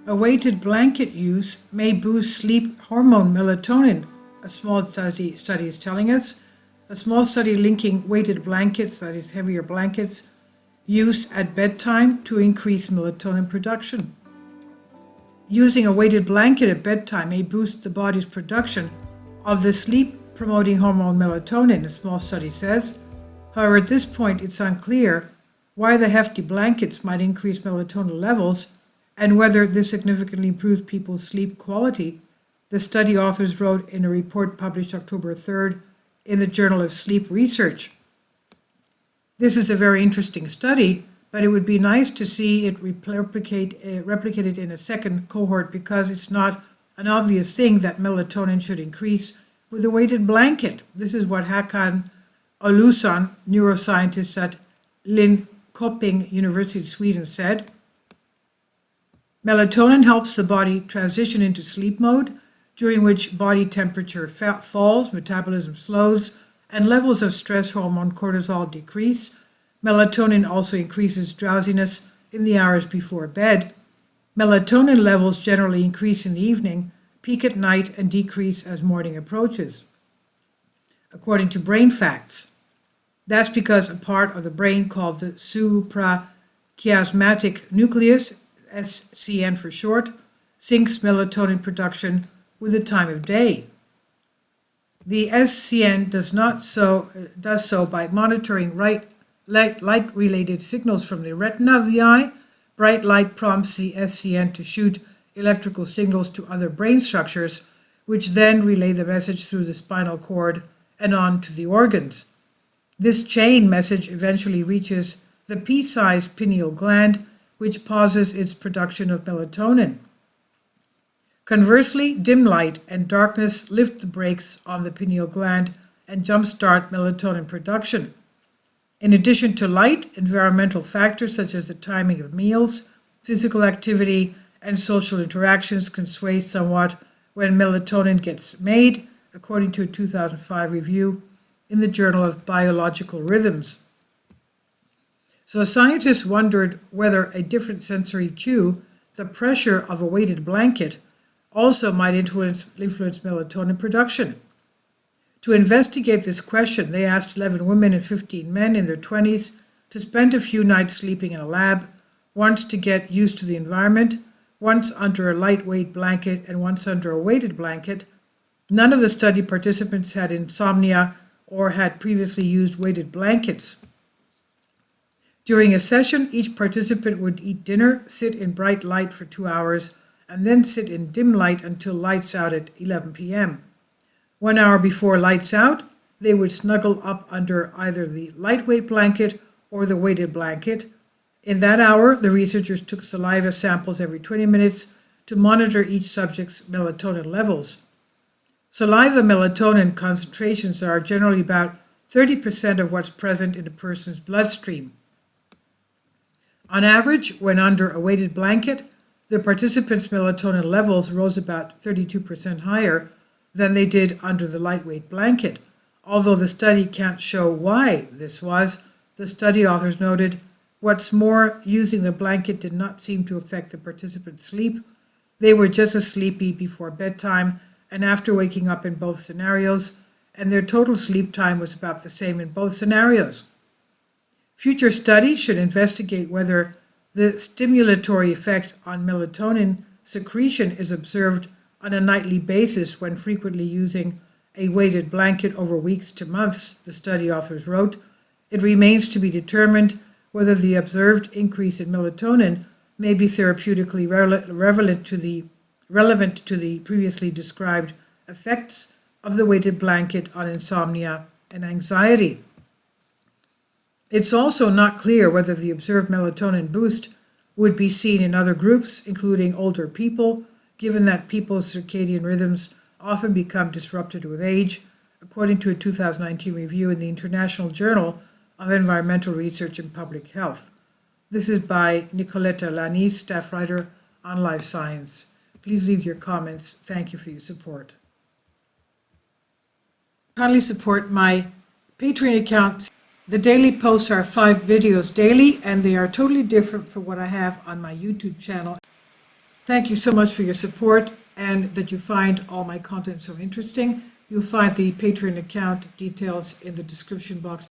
A weighted blanket use may boost sleep hormone melatonin, a small study is telling us. A small study linking weighted blankets, that is heavier blankets, use at bedtime to increase melatonin production. Using a weighted blanket at bedtime may boost the body's production of the sleep-promoting hormone melatonin, a small study says. However, at this point, it's unclear why the hefty blankets might increase melatonin levels and whether this significantly improves people's sleep quality. The study authors wrote in a report published October 3rd in the Journal of Sleep Research. This is a very interesting study, but it would be nice to see it replicated in a second cohort, because it's not an obvious thing that melatonin should increase with a weighted blanket. This is what Hakan Olusson, neuroscientist at Linköping University of Sweden, said. Melatonin helps the body transition into sleep mode, during which body temperature falls, metabolism slows, and levels of stress hormone cortisol decrease. Melatonin also increases drowsiness in the hours before bed. Melatonin levels generally increase in the evening, peak at night, and decrease as morning approaches, according to Brain Facts. That's because a part of the brain called the suprachiasmatic nucleus, SCN for short, syncs melatonin production with the time of day. The SCN does so by monitoring light-related signals from the retina of the eye. Bright light prompts the SCN to shoot electrical signals to other brain structures, which then relay the message through the spinal cord and on to the organs. This chain message eventually reaches the pea-sized pineal gland, which pauses its production of melatonin. Conversely, dim light and darkness lift the brakes on the pineal gland and jumpstart melatonin production. In addition to light, environmental factors such as the timing of meals, physical activity, and social interactions can sway somewhat when melatonin gets made, according to a 2005 review in the Journal of Biological Rhythms. So scientists wondered whether a different sensory cue, the pressure of a weighted blanket, also might influence melatonin production. To investigate this question, they asked 11 women and 15 men in their 20s to spend a few nights sleeping in a lab, once to get used to the environment, once under a lightweight blanket, and once under a weighted blanket. None of the study participants had insomnia or had previously used weighted blankets. During a session, each participant would eat dinner, sit in bright light for 2 hours, and then sit in dim light until lights out at 11 p.m. 1 hour before lights out, they would snuggle up under either the lightweight blanket or the weighted blanket. In that hour, the researchers took saliva samples every 20 minutes to monitor each subject's melatonin levels. Saliva melatonin concentrations are generally about 30% of what's present in a person's bloodstream. On average, when under a weighted blanket, the participants' melatonin levels rose about 32% higher than they did under the lightweight blanket. Although the study can't show why this was, the study authors noted, what's more, using the blanket did not seem to affect the participants' sleep. They were just as sleepy before bedtime and after waking up in both scenarios, and their total sleep time was about the same in both scenarios. Future studies should investigate whether the stimulatory effect on melatonin secretion is observed on a nightly basis when frequently using a weighted blanket over weeks to months, the study authors wrote. It remains to be determined whether the observed increase in melatonin may be therapeutically relevant to the previously described effects of the weighted blanket on insomnia and anxiety. It's also not clear whether the observed melatonin boost would be seen in other groups, including older people, given that people's circadian rhythms often become disrupted with age, according to a 2019 review in the International Journal of Environmental Research and Public Health. This is by Nicoletta Lanis, staff writer on Life Science. Please leave your comments. Thank you for your support. Kindly support my Patreon account. The daily posts are 5 videos daily, and they are totally different from what I have on my YouTube channel. Thank you so much for your support and that you find all my content so interesting. You'll find the Patreon account details in the description box